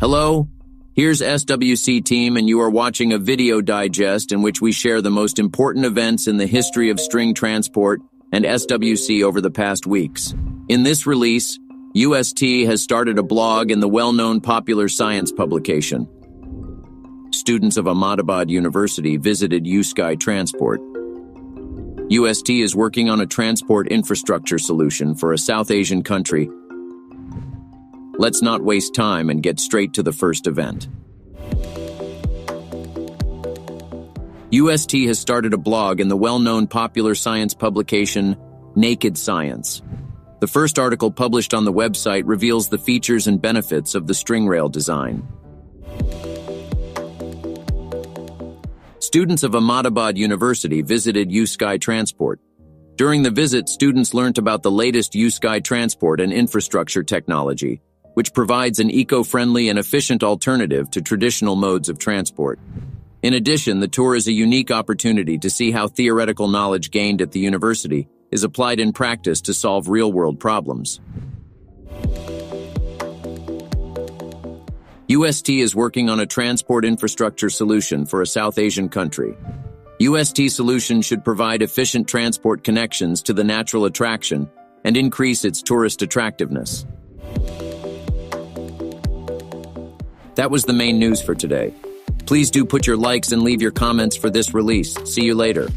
Hello, here's SWC team, and you are watching a video digest in which we share the most important events in the history of string transport and SWC over the past weeks. In this release, UST has started a blog in the well-known popular science publication. Students of Ahmadabad University visited uSky Transport. UST is working on a transport infrastructure solution for a South Asian country. Let's not waste time and get straight to the first event. UST has started a blog in the well-known popular science publication, Naked Science. The first article published on the website reveals the features and benefits of the string rail design. Students of Ahmadabad University visited uSky Transport. During the visit, students learned about the latest uSky Transport and infrastructure technology, which provides an eco-friendly and efficient alternative to traditional modes of transport. In addition, the tour is a unique opportunity to see how theoretical knowledge gained at the university is applied in practice to solve real-world problems. UST is working on a transport infrastructure solution for a South Asian country. UST solution should provide efficient transport connections to the natural attraction and increase its tourist attractiveness. That was the main news for today. Please do put your likes and leave your comments for this release. See you later.